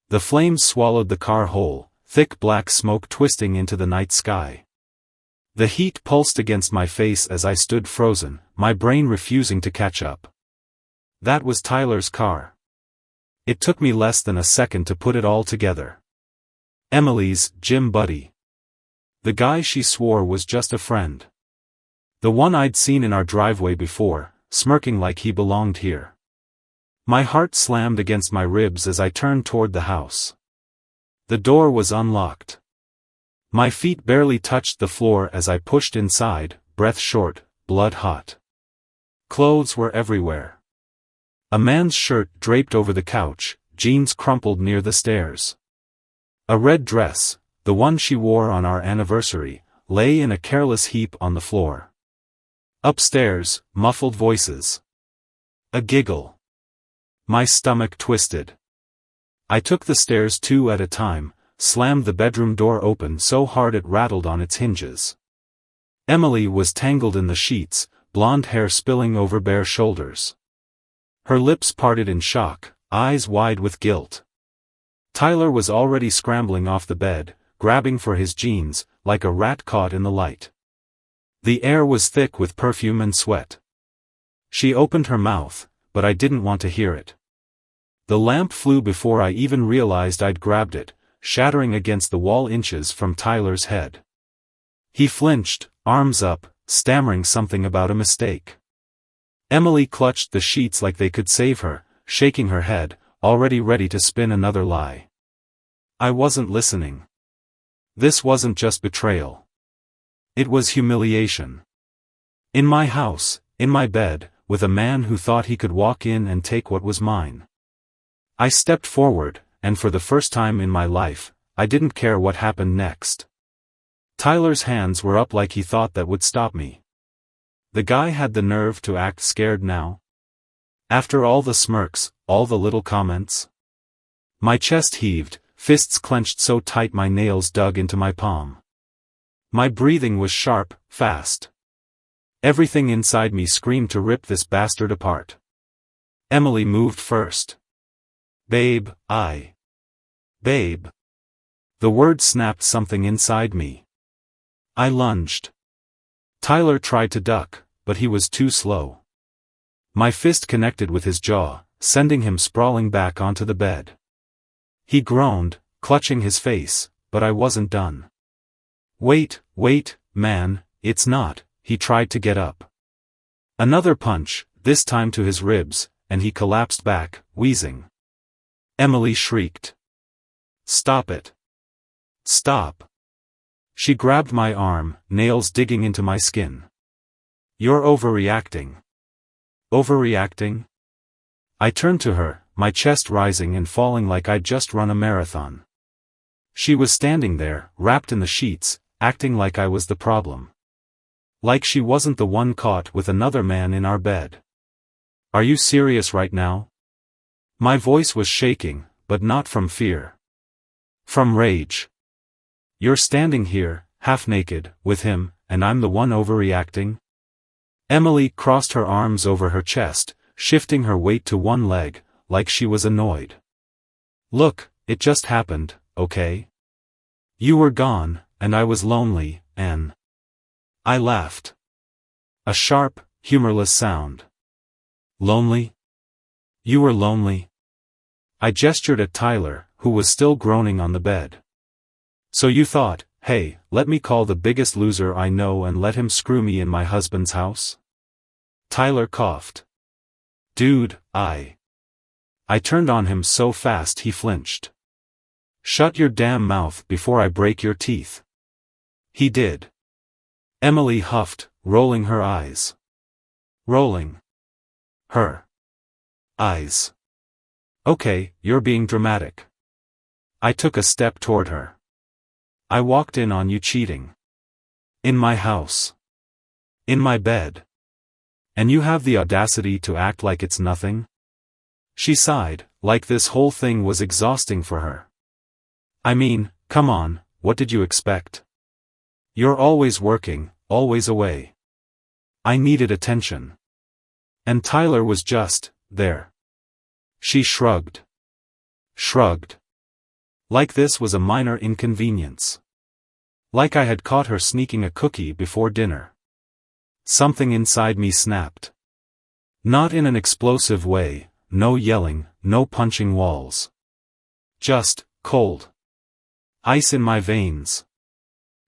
The flames swallowed the car whole, thick black smoke twisting into the night sky. The heat pulsed against my face as I stood frozen, my brain refusing to catch up. That was Tyler's car. It took me less than a second to put it all together. Emily's gym buddy. The guy she swore was just a friend. The one I'd seen in our driveway before, smirking like he belonged here. My heart slammed against my ribs as I turned toward the house. The door was unlocked. My feet barely touched the floor as I pushed inside, breath short, blood hot. Clothes were everywhere. A man's shirt draped over the couch, jeans crumpled near the stairs. A red dress, the one she wore on our anniversary, lay in a careless heap on the floor. Upstairs, muffled voices. A giggle. My stomach twisted. I took the stairs 2 at a time, slammed the bedroom door open so hard it rattled on its hinges. Emily was tangled in the sheets, blonde hair spilling over bare shoulders. Her lips parted in shock, eyes wide with guilt. Tyler was already scrambling off the bed, grabbing for his jeans, like a rat caught in the light. The air was thick with perfume and sweat. She opened her mouth, but I didn't want to hear it. The lamp flew before I even realized I'd grabbed it, shattering against the wall inches from Tyler's head. He flinched, arms up, stammering something about a mistake. Emily clutched the sheets like they could save her, shaking her head, already ready to spin another lie. I wasn't listening. This wasn't just betrayal. It was humiliation. In my house, in my bed, with a man who thought he could walk in and take what was mine. I stepped forward, and for the first time in my life, I didn't care what happened next. Tyler's hands were up like he thought that would stop me. The guy had the nerve to act scared now. After all the smirks, all the little comments. My chest heaved, fists clenched so tight my nails dug into my palm. My breathing was sharp, fast. Everything inside me screamed to rip this bastard apart. Emily moved first. Babe, Babe. The word snapped something inside me. I lunged. Tyler tried to duck, but he was too slow. My fist connected with his jaw, sending him sprawling back onto the bed. He groaned, clutching his face, but I wasn't done. Wait, man, it's not. He tried to get up. Another punch, this time to his ribs, and he collapsed back, wheezing. Emily shrieked. Stop it. Stop. She grabbed my arm, nails digging into my skin. You're overreacting. Overreacting? I turned to her, my chest rising and falling like I'd just run a marathon. She was standing there, wrapped in the sheets, acting like I was the problem. Like she wasn't the one caught with another man in our bed. Are you serious right now? My voice was shaking, but not from fear. From rage. You're standing here, half naked, with him, and I'm the one overreacting? Emily crossed her arms over her chest, shifting her weight to one leg, like she was annoyed. Look, it just happened, okay? You were gone, and I was lonely, and I laughed. A sharp, humorless sound. Lonely? You were lonely? I gestured at Tyler, who was still groaning on the bed. So you thought, hey, let me call the biggest loser I know and let him screw me in my husband's house? Tyler coughed. Dude, I turned on him so fast he flinched. Shut your damn mouth before I break your teeth. He did. Emily huffed, rolling her eyes. Rolling her eyes. Okay, you're being dramatic. I took a step toward her. I walked in on you cheating. In my house. In my bed. And you have the audacity to act like it's nothing? She sighed, like this whole thing was exhausting for her. I mean, come on, what did you expect? You're always working, always away. I needed attention. And Tyler was just there. She shrugged. Shrugged. Like this was a minor inconvenience. Like I had caught her sneaking a cookie before dinner. Something inside me snapped. Not in an explosive way, no yelling, no punching walls. Just, cold. Ice in my veins.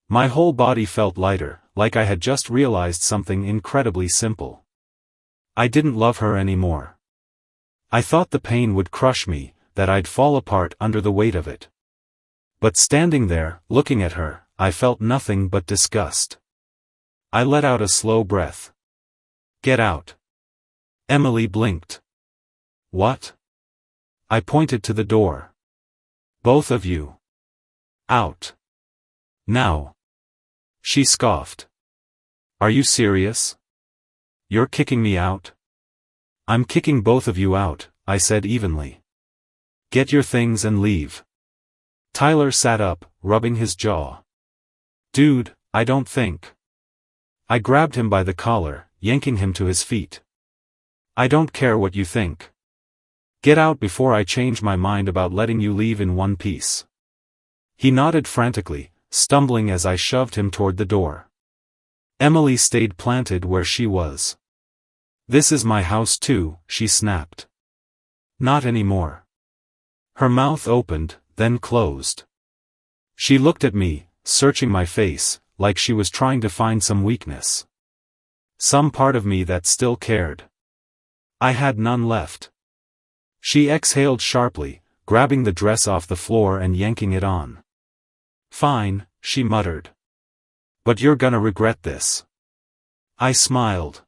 My whole body felt lighter, like I had just realized something incredibly simple. I didn't love her anymore. I thought the pain would crush me, that I'd fall apart under the weight of it. But standing there, looking at her, I felt nothing but disgust. I let out a slow breath. Get out. Emily blinked. What? I pointed to the door. Both of you. Out. Now. She scoffed. Are you serious? You're kicking me out? I'm kicking both of you out, I said evenly. Get your things and leave. Tyler sat up, rubbing his jaw. Dude, I don't think. I grabbed him by the collar, yanking him to his feet. I don't care what you think. Get out before I change my mind about letting you leave in one piece. He nodded frantically, stumbling as I shoved him toward the door. Emily stayed planted where she was. This is my house too, she snapped. Not anymore. Her mouth opened, then closed. She looked at me, searching my face, like she was trying to find some weakness. Some part of me that still cared. I had none left. She exhaled sharply, grabbing the dress off the floor and yanking it on. Fine, she muttered. But you're gonna regret this. I smiled.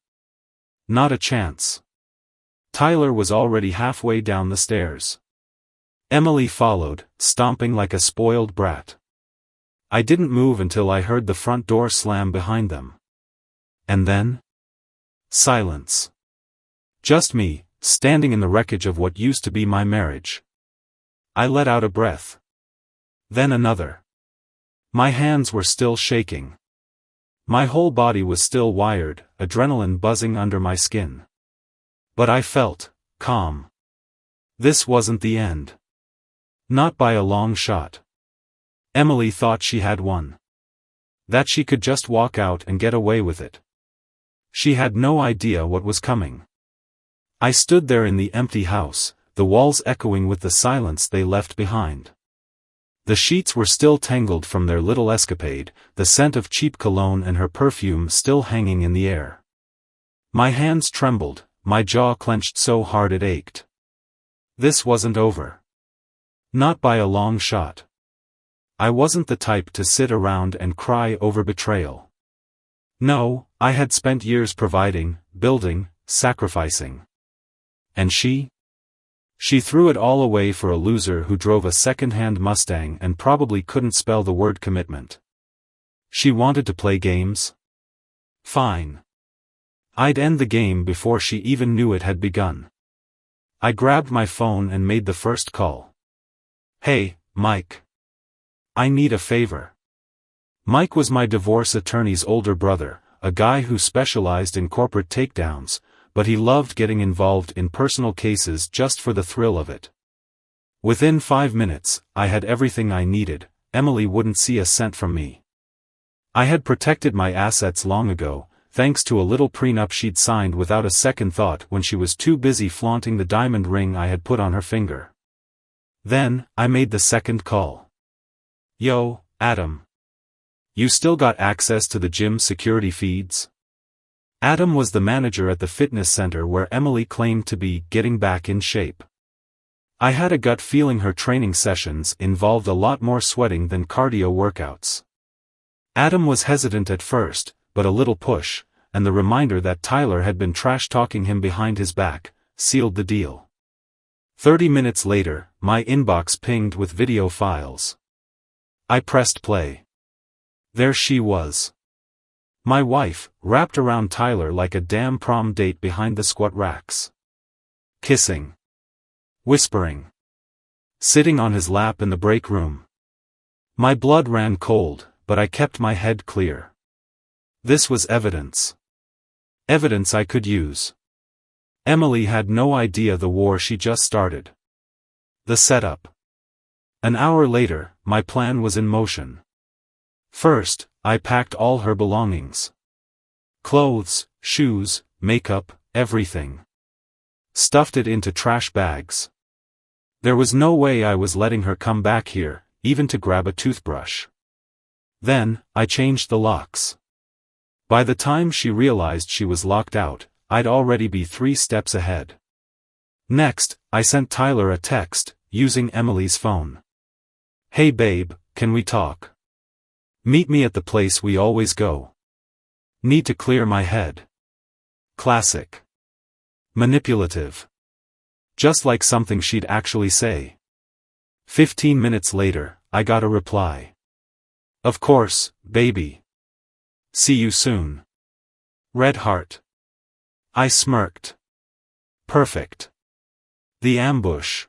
Not a chance. Tyler was already halfway down the stairs. Emily followed, stomping like a spoiled brat. I didn't move until I heard the front door slam behind them. And then? Silence. Just me, standing in the wreckage of what used to be my marriage. I let out a breath. Then another. My hands were still shaking. My whole body was still wired, adrenaline buzzing under my skin. But I felt calm. This wasn't the end. Not by a long shot. Emily thought she had won. That she could just walk out and get away with it. She had no idea what was coming. I stood there in the empty house, the walls echoing with the silence they left behind. The sheets were still tangled from their little escapade, the scent of cheap cologne and her perfume still hanging in the air. My hands trembled, my jaw clenched so hard it ached. This wasn't over. Not by a long shot. I wasn't the type to sit around and cry over betrayal. No, I had spent years providing, building, sacrificing. And she? She threw it all away for a loser who drove a second-hand Mustang and probably couldn't spell the word commitment. She wanted to play games? Fine. I'd end the game before she even knew it had begun. I grabbed my phone and made the first call. Hey, Mike. I need a favor. Mike was my divorce attorney's older brother, a guy who specialized in corporate takedowns, but he loved getting involved in personal cases just for the thrill of it. Within 5 minutes, I had everything I needed. Emily wouldn't see a cent from me. I had protected my assets long ago, thanks to a little prenup she'd signed without a second thought when she was too busy flaunting the diamond ring I had put on her finger. Then, I made the second call. Yo, Adam. You still got access to the gym security feeds? Adam was the manager at the fitness center where Emily claimed to be getting back in shape. I had a gut feeling her training sessions involved a lot more sweating than cardio workouts. Adam was hesitant at first, but a little push, and the reminder that Tyler had been trash-talking him behind his back, sealed the deal. 30 minutes later, my inbox pinged with video files. I pressed play. There she was. My wife, wrapped around Tyler like a damn prom date behind the squat racks. Kissing. Whispering. Sitting on his lap in the break room. My blood ran cold, but I kept my head clear. This was evidence. Evidence I could use. Emily had no idea the war she just started. The setup. An hour later, my plan was in motion. First, I packed all her belongings. Clothes, shoes, makeup, everything. Stuffed it into trash bags. There was no way I was letting her come back here, even to grab a toothbrush. Then, I changed the locks. By the time she realized she was locked out, I'd already be 3 steps ahead. Next, I sent Tyler a text, using Emily's phone. "Hey babe, can we talk? Meet me at the place we always go. Need to clear my head." Classic. Manipulative. Just like something she'd actually say. 15 minutes later, I got a reply. "Of course, baby. See you soon. Red heart." I smirked. Perfect. The ambush.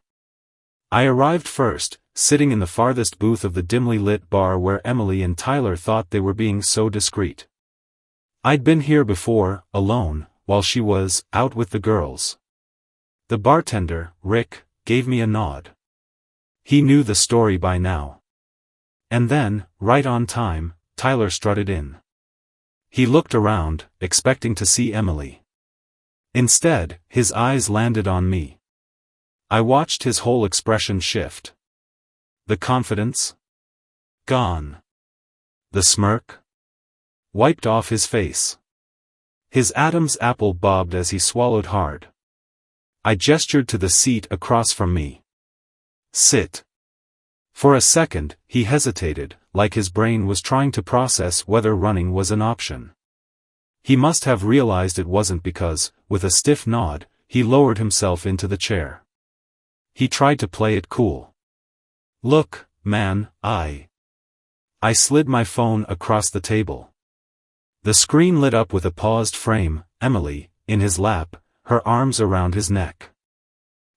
I arrived first, sitting in the farthest booth of the dimly lit bar where Emily and Tyler thought they were being so discreet. I'd been here before, alone, while she was out with the girls. The bartender, Rick, gave me a nod. He knew the story by now. And then, right on time, Tyler strutted in. He looked around, expecting to see Emily. Instead, his eyes landed on me. I watched his whole expression shift. The confidence? Gone. The smirk? Wiped off his face. His Adam's apple bobbed as he swallowed hard. I gestured to the seat across from me. "Sit." For a second, he hesitated, like his brain was trying to process whether running was an option. He must have realized it wasn't because, with a stiff nod, he lowered himself into the chair. He tried to play it cool. "Look, man, I slid my phone across the table. The screen lit up with a paused frame, Emily, in his lap, her arms around his neck.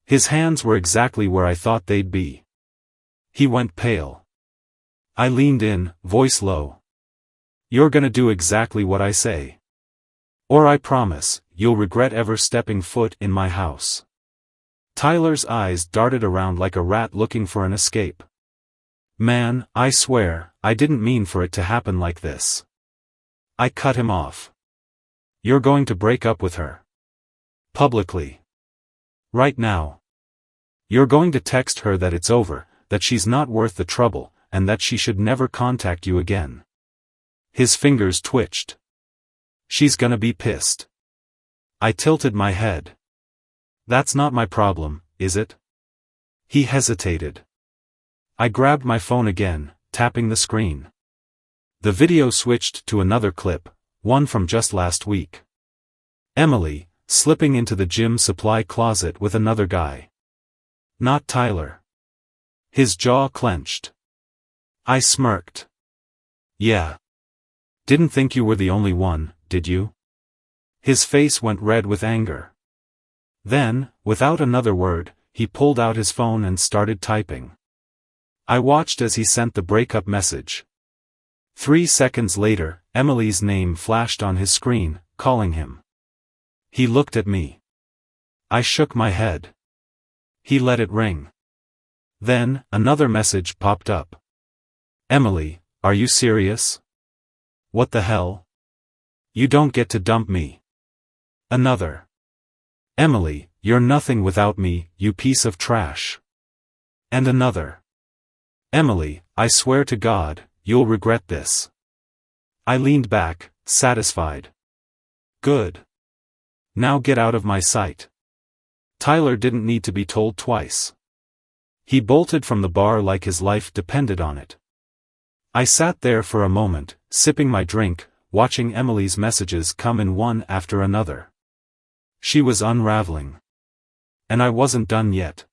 His hands were exactly where I thought they'd be. He went pale. I leaned in, voice low. "You're gonna do exactly what I say. Or I promise, you'll regret ever stepping foot in my house." Tyler's eyes darted around like a rat looking for an escape. "Man, I swear, I didn't mean for it to happen like this." I cut him off. "You're going to break up with her. Publicly. Right now. You're going to text her that it's over, that she's not worth the trouble, and that she should never contact you again." His fingers twitched. "She's gonna be pissed." I tilted my head. "That's not my problem, is it?" He hesitated. I grabbed my phone again, tapping the screen. The video switched to another clip, one from just last week. Emily, slipping into the gym supply closet with another guy. Not Tyler. His jaw clenched. I smirked. "Yeah. Didn't think you were the only one, did you?" His face went red with anger. Then, without another word, he pulled out his phone and started typing. I watched as he sent the breakup message. 3 seconds later, Emily's name flashed on his screen, calling him. He looked at me. I shook my head. He let it ring. Then, another message popped up. "Emily, are you serious? What the hell? You don't get to dump me." Another. "Emily, you're nothing without me, you piece of trash." And another. "Emily, I swear to God, you'll regret this." I leaned back, satisfied. Good. Now get out of my sight. Tyler didn't need to be told twice. He bolted from the bar like his life depended on it. I sat there for a moment, sipping my drink, watching Emily's messages come in one after another. She was unraveling. And I wasn't done yet.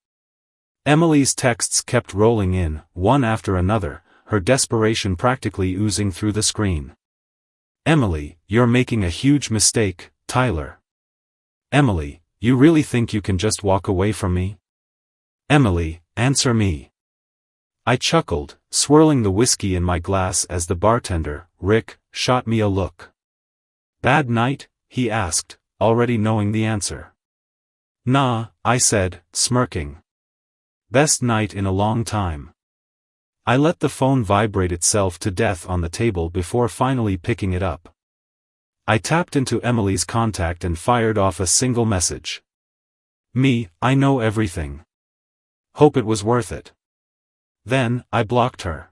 Emily's texts kept rolling in, one after another, her desperation practically oozing through the screen. "Emily, you're making a huge mistake, Tyler. Emily, you really think you can just walk away from me? Emily, answer me." I chuckled, swirling the whiskey in my glass as the bartender, Rick, shot me a look. "Bad night?" he asked, already knowing the answer. "Nah," I said, smirking. "Best night in a long time." I let the phone vibrate itself to death on the table before finally picking it up. I tapped into Emily's contact and fired off a single message. Me, I know everything. Hope it was worth it. Then, I blocked her.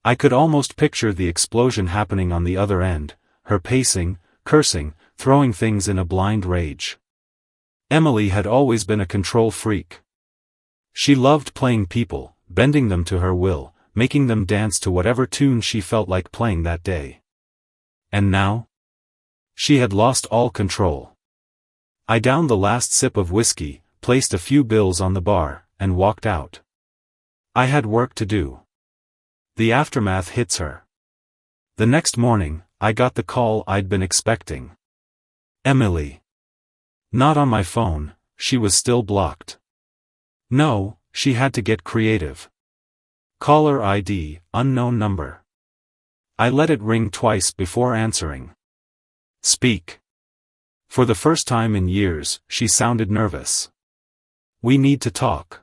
I could almost picture the explosion happening on the other end, her pacing, cursing, throwing things in a blind rage. Emily had always been a control freak. She loved playing people, bending them to her will, making them dance to whatever tune she felt like playing that day. And now? She had lost all control. I downed the last sip of whiskey, placed a few bills on the bar, and walked out. I had work to do. The aftermath hits her. The next morning, I got the call I'd been expecting. Emily. Not on my phone, she was still blocked. No, she had to get creative. Caller ID, unknown number. I let it ring twice before answering. Speak. For the first time in years, she sounded nervous. We need to talk.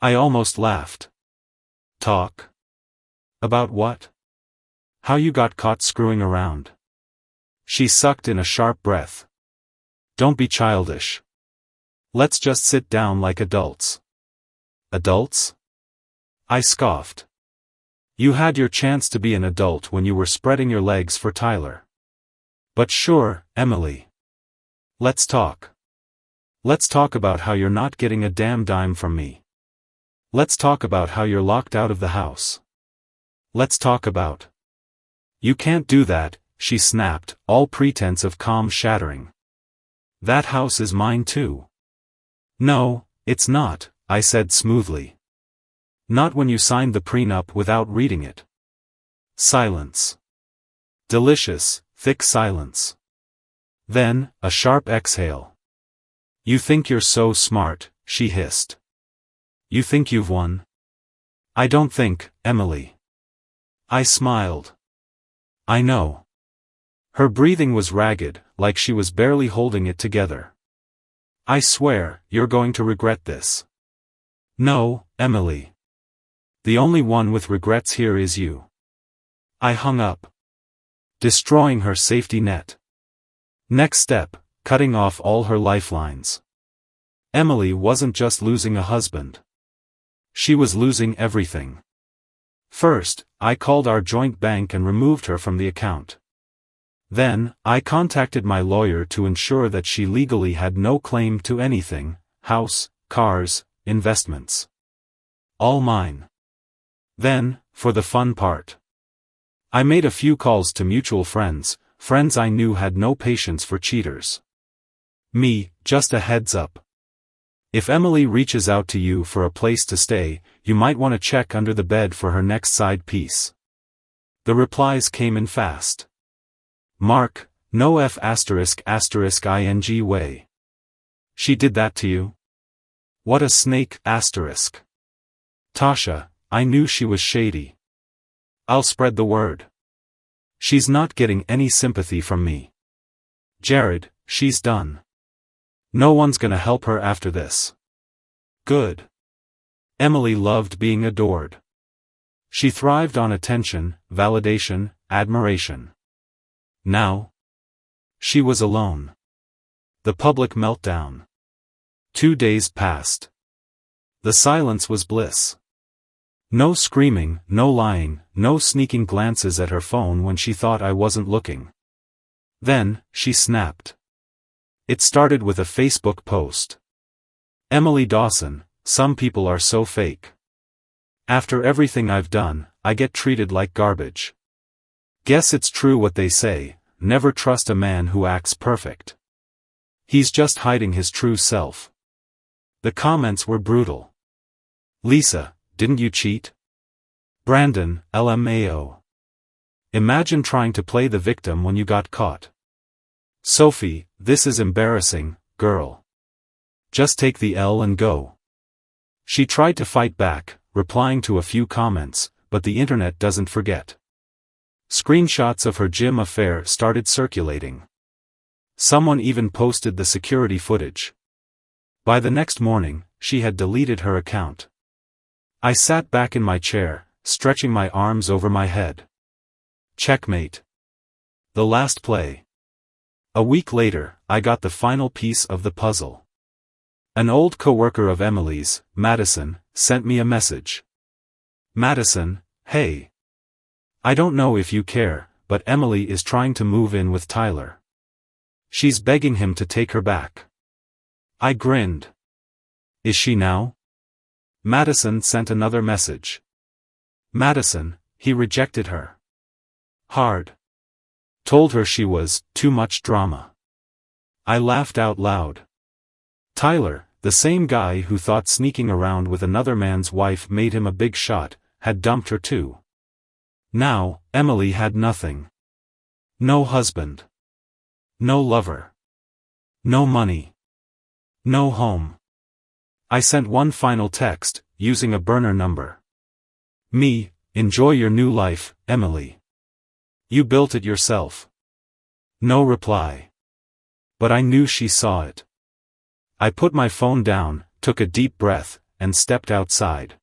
I almost laughed. Talk? About what? How you got caught screwing around. She sucked in a sharp breath. Don't be childish. Let's just sit down like adults. Adults? I scoffed. You had your chance to be an adult when you were spreading your legs for Tyler. But sure, Emily. Let's talk. Let's talk about how you're not getting a damn dime from me. Let's talk about how you're locked out of the house. Let's talk about. You can't do that, she snapped, all pretense of calm shattering. That house is mine too. No, it's not, I said smoothly. Not when you signed the prenup without reading it. Silence. Delicious, thick silence. Then, a sharp exhale. You think you're so smart, she hissed. You think you've won? I don't think, Emily. I smiled. I know. Her breathing was ragged, like she was barely holding it together. I swear, you're going to regret this. No, Emily. The only one with regrets here is you. I hung up. Destroying her safety net. Next step, cutting off all her lifelines. Emily wasn't just losing a husband. She was losing everything. First, I called our joint bank and removed her from the account. Then, I contacted my lawyer to ensure that she legally had no claim to anything, house, cars, investments. All mine. Then, for the fun part. I made a few calls to mutual friends I knew had no patience for cheaters. Me, just a heads up. If Emily reaches out to you for a place to stay, you might want to check under the bed for her next side piece. The replies came in fast. Mark, no F******ing way. She did that to you? What a snake, asterisk. Tasha, I knew she was shady. I'll spread the word. She's not getting any sympathy from me. Jared, she's done. No one's gonna help her after this. Good. Emily loved being adored. She thrived on attention, validation, admiration. Now? She was alone. The public meltdown. 2 days passed. The silence was bliss. No screaming, no lying, no sneaking glances at her phone when she thought I wasn't looking. Then, she snapped. It started with a Facebook post. Emily Dawson, some people are so fake. After everything I've done, I get treated like garbage. Guess it's true what they say, never trust a man who acts perfect. He's just hiding his true self. The comments were brutal. Lisa, didn't you cheat? Brandon, LMAO. Imagine trying to play the victim when you got caught. Sophie, this is embarrassing, girl. Just take the L and go. She tried to fight back, replying to a few comments, but the internet doesn't forget. Screenshots of her gym affair started circulating. Someone even posted the security footage. By the next morning, she had deleted her account. I sat back in my chair, stretching my arms over my head. Checkmate. The last play. A week later, I got the final piece of the puzzle. An old coworker of Emily's, Madison, sent me a message. Madison, hey. I don't know if you care, but Emily is trying to move in with Tyler. She's begging him to take her back. I grinned. Is she now? Madison sent another message. Madison, he rejected her. Hard. Told her she was too much drama. I laughed out loud. Tyler, the same guy who thought sneaking around with another man's wife made him a big shot, had dumped her too. Now, Emily had nothing. No husband. No lover. No money. No home. I sent one final text, using a burner number. Me, enjoy your new life, Emily. You built it yourself. No reply. But I knew she saw it. I put my phone down, took a deep breath, and stepped outside.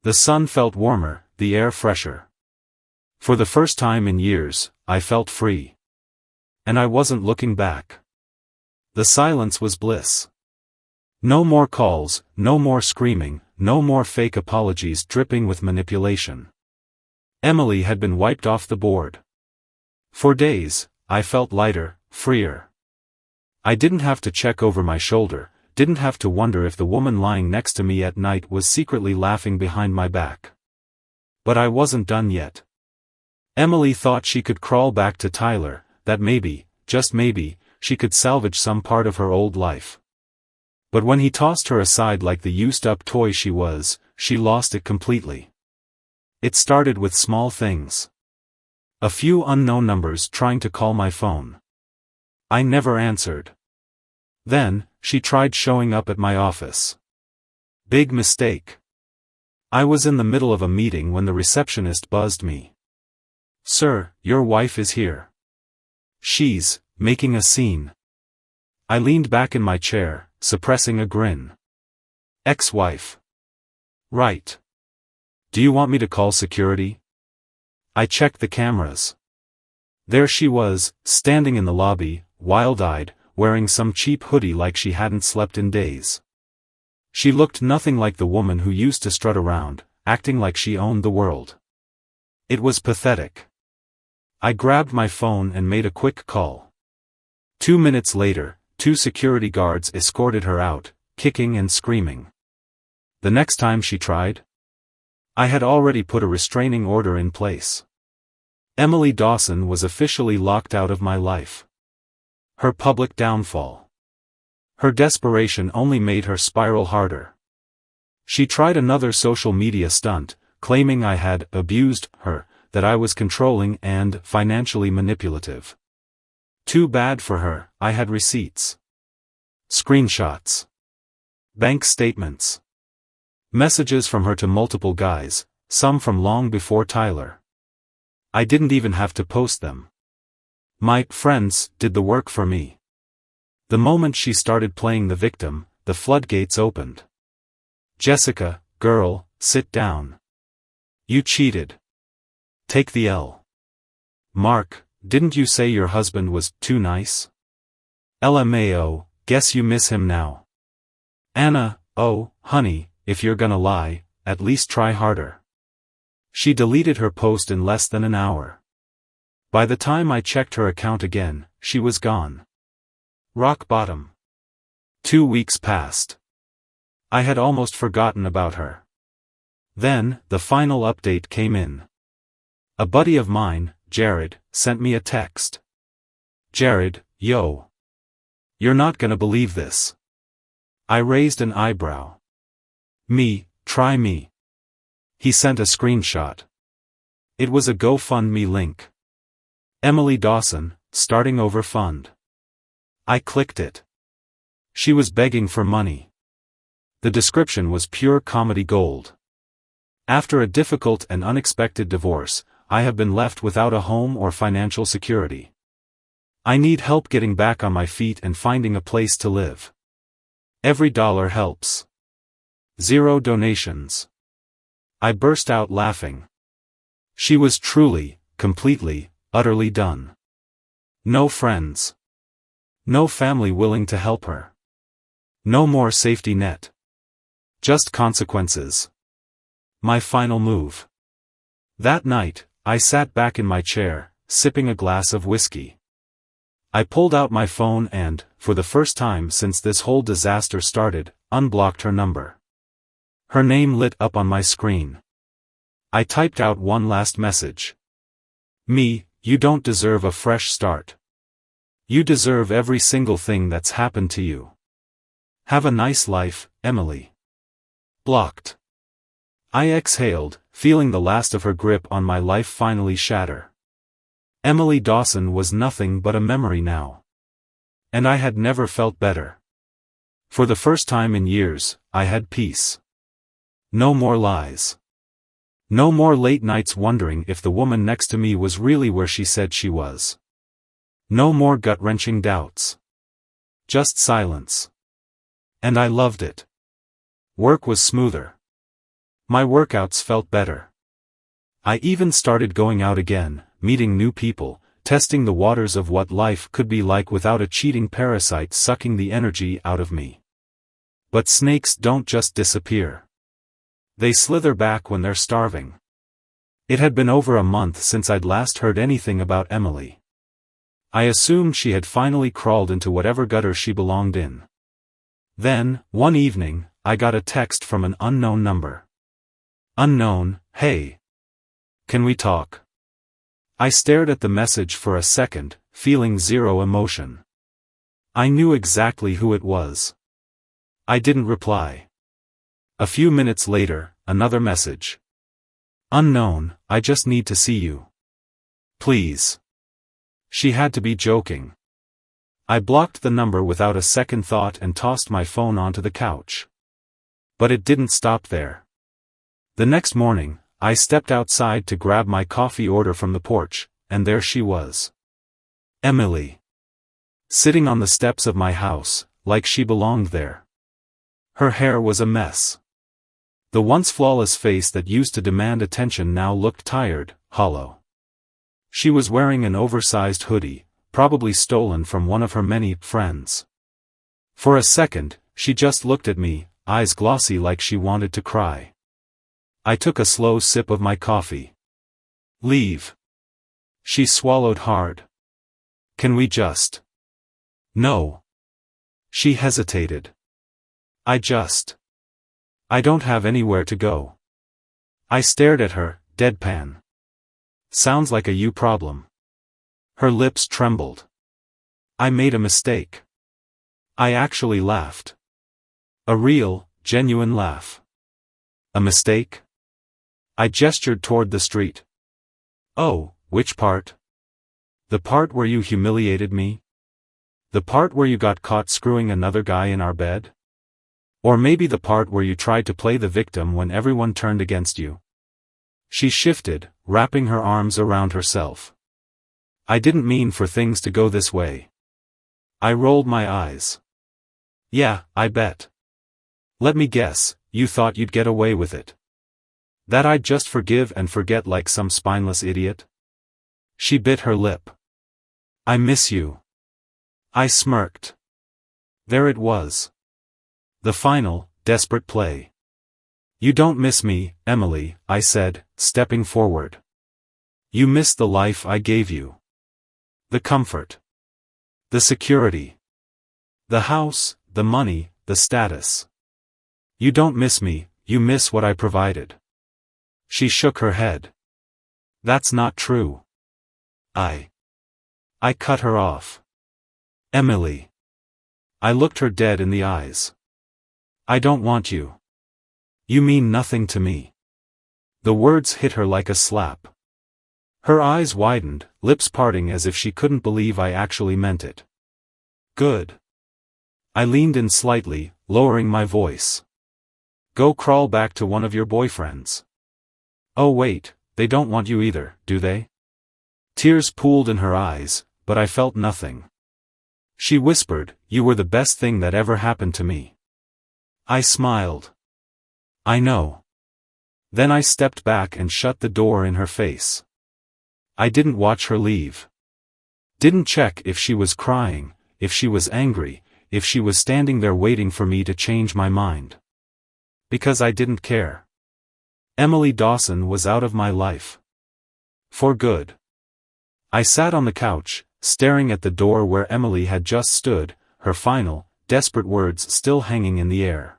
The sun felt warmer, the air fresher. For the first time in years, I felt free. And I wasn't looking back. The silence was bliss. No more calls, no more screaming, no more fake apologies dripping with manipulation. Emily had been wiped off the board. For days, I felt lighter, freer. I didn't have to check over my shoulder, didn't have to wonder if the woman lying next to me at night was secretly laughing behind my back. But I wasn't done yet. Emily thought she could crawl back to Tyler, that maybe, just maybe, she could salvage some part of her old life. But when he tossed her aside like the used-up toy she was, she lost it completely. It started with small things. A few unknown numbers trying to call my phone. I never answered. Then, she tried showing up at my office. Big mistake. I was in the middle of a meeting when the receptionist buzzed me. Sir, your wife is here. She's making a scene. I leaned back in my chair, suppressing a grin. Ex-wife. Right. Do you want me to call security? I checked the cameras. There she was, standing in the lobby, wild-eyed, wearing some cheap hoodie like she hadn't slept in days. She looked nothing like the woman who used to strut around, acting like she owned the world. It was pathetic. I grabbed my phone and made a quick call. 2 minutes later, 2 security guards escorted her out, kicking and screaming. The next time she tried, I had already put a restraining order in place. Emily Dawson was officially locked out of my life. Her public downfall. Her desperation only made her spiral harder. She tried another social media stunt, claiming I had abused her, that I was controlling and financially manipulative. Too bad for her, I had receipts. Screenshots. Bank statements. Messages from her to multiple guys, some from long before Tyler. I didn't even have to post them. My friends did the work for me. The moment she started playing the victim, the floodgates opened. Jessica, girl, sit down. You cheated. Take the L. Mark, didn't you say your husband was too nice? LMAO, guess you miss him now. Anna, oh, honey, if you're gonna lie, at least try harder. She deleted her post in less than an hour. By the time I checked her account again, she was gone. Rock bottom. 2 weeks passed. I had almost forgotten about her. Then, the final update came in. A buddy of mine, Jared, sent me a text. Jared, yo. You're not gonna believe this. I raised an eyebrow. Me, try me. He sent a screenshot. It was a GoFundMe link. Emily Dawson, starting over fund. I clicked it. She was begging for money. The description was pure comedy gold. After a difficult and unexpected divorce, I have been left without a home or financial security. I need help getting back on my feet and finding a place to live. Every dollar helps. 0 donations. I burst out laughing. She was truly, completely, utterly done. No friends. No family willing to help her. No more safety net. Just consequences. My final move. That night, I sat back in my chair, sipping a glass of whiskey. I pulled out my phone and, for the first time since this whole disaster started, unblocked her number. Her name lit up on my screen. I typed out one last message. Me, you don't deserve a fresh start. You deserve every single thing that's happened to you. Have a nice life, Emily. Blocked. I exhaled, feeling the last of her grip on my life finally shatter. Emily Dawson was nothing but a memory now. And I had never felt better. For the first time in years, I had peace. No more lies. No more late nights wondering if the woman next to me was really where she said she was. No more gut-wrenching doubts. Just silence. And I loved it. Work was smoother. My workouts felt better. I even started going out again, meeting new people, testing the waters of what life could be like without a cheating parasite sucking the energy out of me. But snakes don't just disappear. They slither back when they're starving. It had been over a month since I'd last heard anything about Emily. I assumed she had finally crawled into whatever gutter she belonged in. Then, one evening, I got a text from an unknown number. Unknown, hey. Can we talk? I stared at the message for a second, feeling zero emotion. I knew exactly who it was. I didn't reply. A few minutes later, another message. Unknown, I just need to see you. Please. She had to be joking. I blocked the number without a second thought and tossed my phone onto the couch. But it didn't stop there. The next morning, I stepped outside to grab my coffee order from the porch, and there she was. Emily. Sitting on the steps of my house, like she belonged there. Her hair was a mess. The once flawless face that used to demand attention now looked tired, hollow. She was wearing an oversized hoodie, probably stolen from one of her many friends. For a second, she just looked at me, eyes glossy like she wanted to cry. I took a slow sip of my coffee. Leave. She swallowed hard. Can we just? No. She hesitated. I don't have anywhere to go. I stared at her, deadpan. Sounds like a you problem. Her lips trembled. I made a mistake. I actually laughed. A real, genuine laugh. A mistake? I gestured toward the street. Oh, which part? The part where you humiliated me? The part where you got caught screwing another guy in our bed? Or maybe the part where you tried to play the victim when everyone turned against you? She shifted, wrapping her arms around herself. I didn't mean for things to go this way. I rolled my eyes. Yeah, I bet. Let me guess, you thought you'd get away with it. That I'd just forgive and forget like some spineless idiot? She bit her lip. I miss you. I smirked. There it was. The final, desperate play. You don't miss me, Emily, I said, stepping forward. You miss the life I gave you. The comfort. The security. The house, the money, the status. You don't miss me, you miss what I provided. She shook her head. That's not true. I cut her off. Emily. I looked her dead in the eyes. I don't want you. You mean nothing to me. The words hit her like a slap. Her eyes widened, lips parting as if she couldn't believe I actually meant it. Good. I leaned in slightly, lowering my voice. Go crawl back to one of your boyfriends. Oh wait, they don't want you either, do they? Tears pooled in her eyes, but I felt nothing. She whispered, you were the best thing that ever happened to me. I smiled. I know. Then I stepped back and shut the door in her face. I didn't watch her leave. Didn't check if she was crying, if she was angry, if she was standing there waiting for me to change my mind. Because I didn't care. Emily Dawson was out of my life. For good. I sat on the couch, staring at the door where Emily had just stood, her final, desperate words still hanging in the air.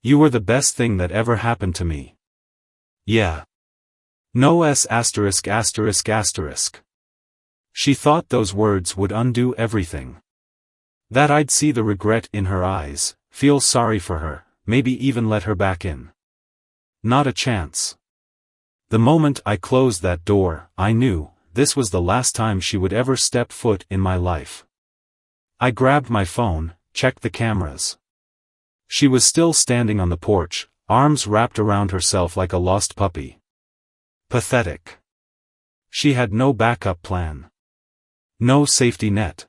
You were the best thing that ever happened to me. Yeah. No S asterisk asterisk asterisk. She thought those words would undo everything. That I'd see the regret in her eyes, feel sorry for her, maybe even let her back in. Not a chance. The moment I closed that door, I knew, this was the last time she would ever step foot in my life. I grabbed my phone, checked the cameras. She was still standing on the porch, arms wrapped around herself like a lost puppy. Pathetic. She had no backup plan. No safety net.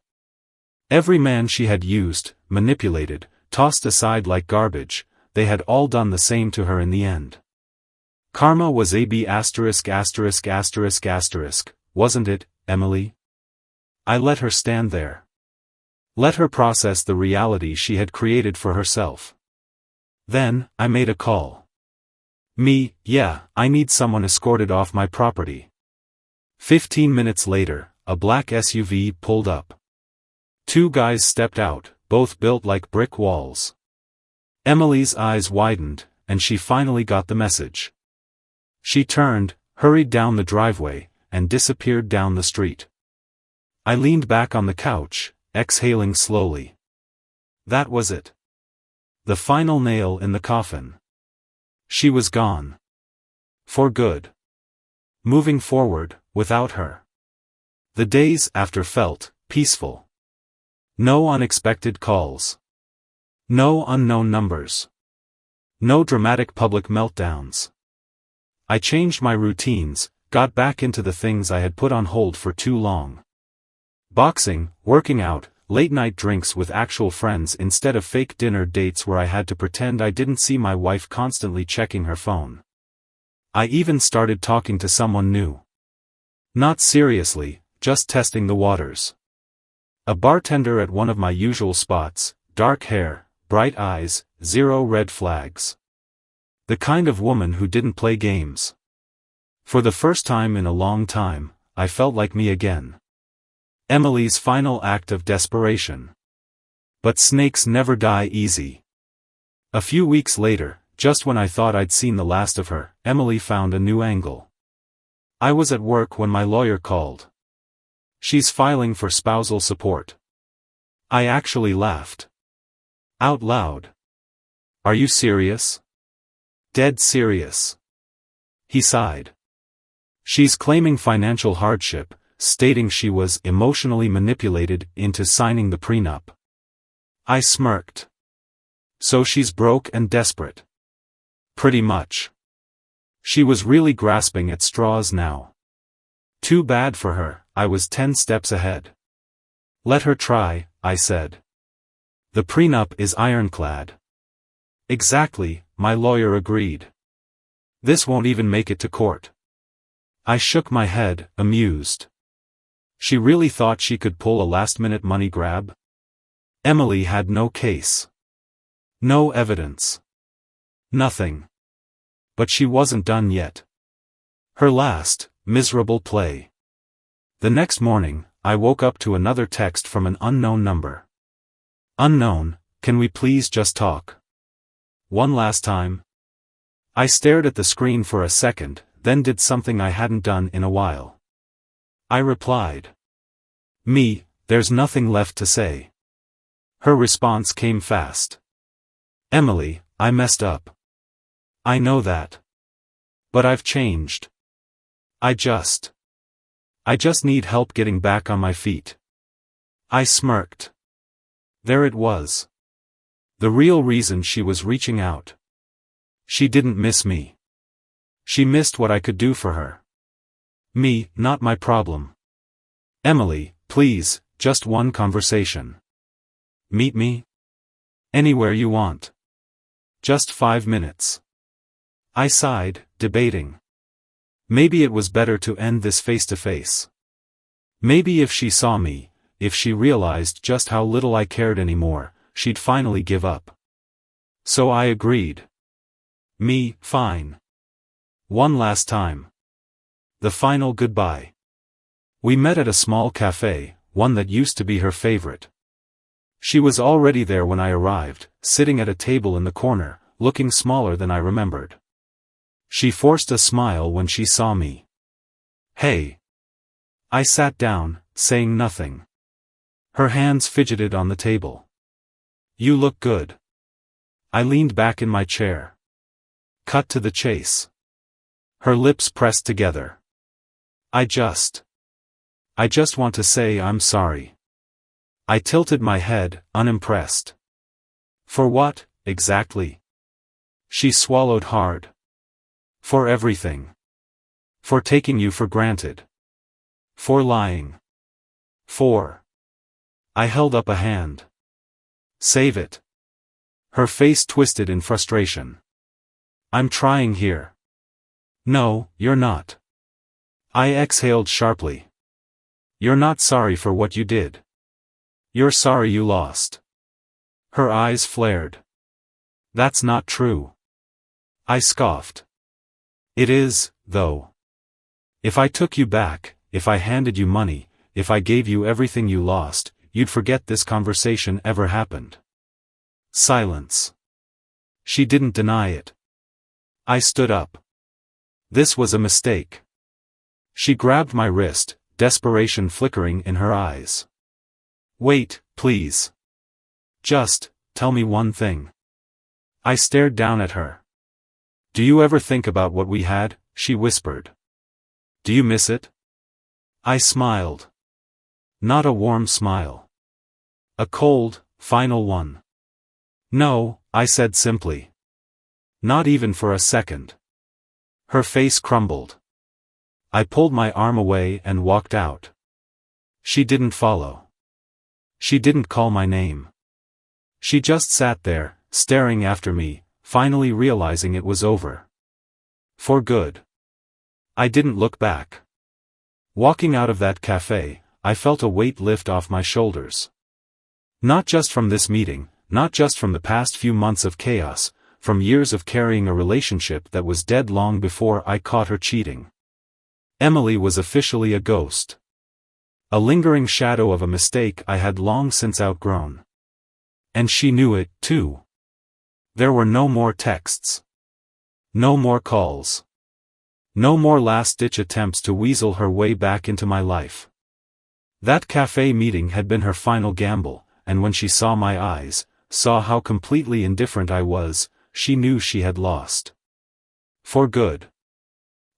Every man she had used, manipulated, tossed aside like garbage, they had all done the same to her in the end. Karma was AB asterisk asterisk asterisk asterisk, wasn't it, Emily? I let her stand there. Let her process the reality she had created for herself. Then, I made a call. Yeah, I need someone escorted off my property. 15 minutes later, a black SUV pulled up. Two guys stepped out, both built like brick walls. Emily's eyes widened, and she finally got the message. She turned, hurried down the driveway, and disappeared down the street. I leaned back on the couch, exhaling slowly. That was it. The final nail in the coffin. She was gone. For good. Moving forward, without her. The days after felt peaceful. No unexpected calls. No unknown numbers. No dramatic public meltdowns. I changed my routines, got back into the things I had put on hold for too long. Boxing, working out, late-night drinks with actual friends instead of fake dinner dates where I had to pretend I didn't see my wife constantly checking her phone. I even started talking to someone new. Not seriously, just testing the waters. A bartender at one of my usual spots, dark hair, bright eyes, zero red flags. The kind of woman who didn't play games. For the first time in a long time, I felt like me again. Emily's final act of desperation. But snakes never die easy. A few weeks later, just when I thought I'd seen the last of her, Emily found a new angle. I was at work when my lawyer called. She's filing for spousal support. I actually laughed. Out loud. Are you serious? Dead serious. He sighed. She's claiming financial hardship, stating she was emotionally manipulated into signing the prenup. I smirked. So she's broke and desperate. Pretty much. She was really grasping at straws now. Too bad for her, I was 10 steps ahead. Let her try, I said. The prenup is ironclad. Exactly, my lawyer agreed. This won't even make it to court. I shook my head, amused. She really thought she could pull a last-minute money grab? Emily had no case. No evidence. Nothing. But she wasn't done yet. Her last, miserable play. The next morning, I woke up to another text from an unknown number. Unknown, can we please just talk? One last time? I stared at the screen for a second, then did something I hadn't done in a while. I replied. There's nothing left to say. Her response came fast. Emily, I messed up. I know that. But I've changed. I just need help getting back on my feet. I smirked. There it was. The real reason she was reaching out. She didn't miss me. She missed what I could do for her. Not my problem. Emily, please, just one conversation. Meet me? Anywhere you want. Just 5 minutes. I sighed, debating. Maybe it was better to end this face to face. Maybe if she saw me, if she realized just how little I cared anymore, she'd finally give up. So I agreed. Me, fine. One last time. The final goodbye. We met at a small cafe, one that used to be her favorite. She was already there when I arrived, sitting at a table in the corner, looking smaller than I remembered. She forced a smile when she saw me. Hey. I sat down, saying nothing. Her hands fidgeted on the table. You look good. I leaned back in my chair. Cut to the chase. Her lips pressed together. I just want to say I'm sorry. I tilted my head, unimpressed. For what, exactly? She swallowed hard. For everything. For taking you for granted. For lying. For. I held up a hand. Save it. Her face twisted in frustration. I'm trying here. No, you're not. I exhaled sharply. You're not sorry for what you did. You're sorry you lost. Her eyes flared. That's not true. I scoffed. It is, though. If I took you back, if I handed you money, if I gave you everything you lost, you'd forget this conversation ever happened. Silence. She didn't deny it. I stood up. This was a mistake. She grabbed my wrist, desperation flickering in her eyes. Wait, please. Just, tell me one thing. I stared down at her. Do you ever think about what we had? She whispered. Do you miss it? I smiled. Not a warm smile. A cold, final one. No, I said simply. Not even for a second. Her face crumbled. I pulled my arm away and walked out. She didn't follow. She didn't call my name. She just sat there, staring after me, finally realizing it was over. For good. I didn't look back. Walking out of that cafe, I felt a weight lift off my shoulders. Not just from this meeting, not just from the past few months of chaos, from years of carrying a relationship that was dead long before I caught her cheating. Emily was officially a ghost. A lingering shadow of a mistake I had long since outgrown. And she knew it, too. There were no more texts. No more calls. No more last-ditch attempts to weasel her way back into my life. That cafe meeting had been her final gamble, and when she saw my eyes, saw how completely indifferent I was, she knew she had lost. For good.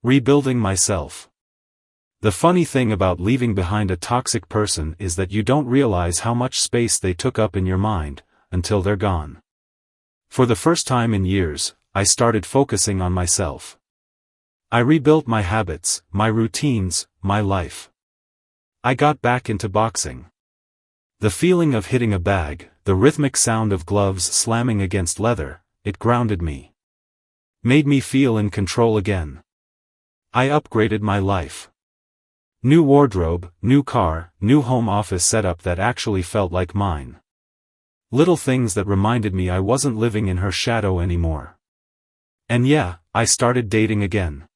Rebuilding myself. The funny thing about leaving behind a toxic person is that you don't realize how much space they took up in your mind, until they're gone. For the first time in years, I started focusing on myself. I rebuilt my habits, my routines, my life. I got back into boxing. The feeling of hitting a bag, the rhythmic sound of gloves slamming against leather, it grounded me. Made me feel in control again. I upgraded my life. New wardrobe, new car, new home office setup that actually felt like mine. Little things that reminded me I wasn't living in her shadow anymore. And yeah, I started dating again.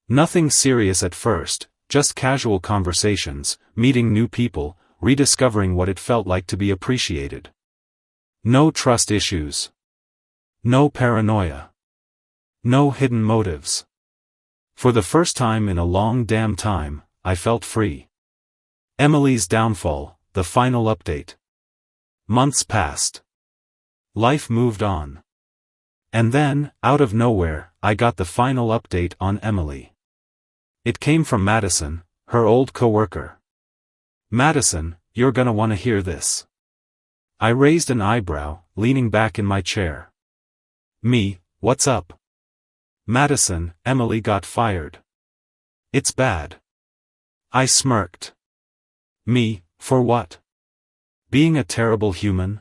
Nothing serious at first, just casual conversations, meeting new people, rediscovering what it felt like to be appreciated. No trust issues. No paranoia. No hidden motives. For the first time in a long damn time, I felt free. Emily's downfall, the final update. Months passed. Life moved on. And then, out of nowhere, I got the final update on Emily. It came from Madison, her old coworker. Madison, you're gonna wanna hear this. I raised an eyebrow, leaning back in my chair. Me, what's up? Madison, Emily got fired. It's bad. I smirked. Me, for what? Being a terrible human?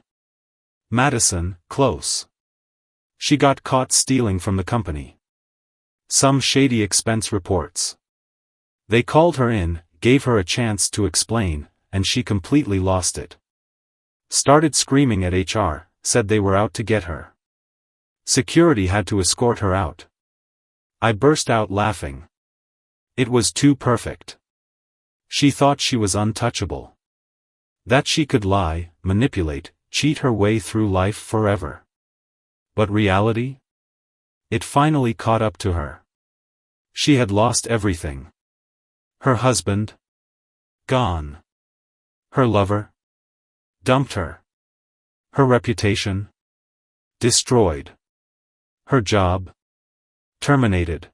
Madison, close. She got caught stealing from the company. Some shady expense reports. They called her in, gave her a chance to explain, and she completely lost it. Started screaming at HR, said they were out to get her. Security had to escort her out. I burst out laughing. It was too perfect. She thought she was untouchable. That she could lie, manipulate, cheat her way through life forever. But reality? It finally caught up to her. She had lost everything. Her husband? Gone. Her lover? Dumped her. Her reputation? Destroyed. Her job? Terminated.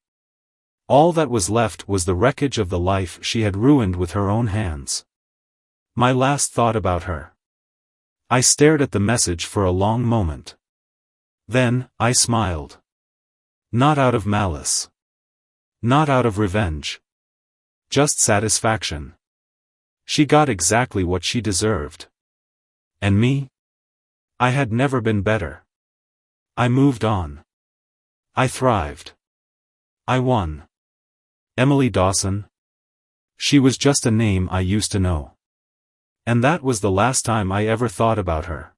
All that was left was the wreckage of the life she had ruined with her own hands. My last thought about her. I stared at the message for a long moment. Then, I smiled. Not out of malice. Not out of revenge. Just satisfaction. She got exactly what she deserved. And me? I had never been better. I moved on. I thrived. I won. Emily Dawson? She was just a name I used to know. And that was the last time I ever thought about her.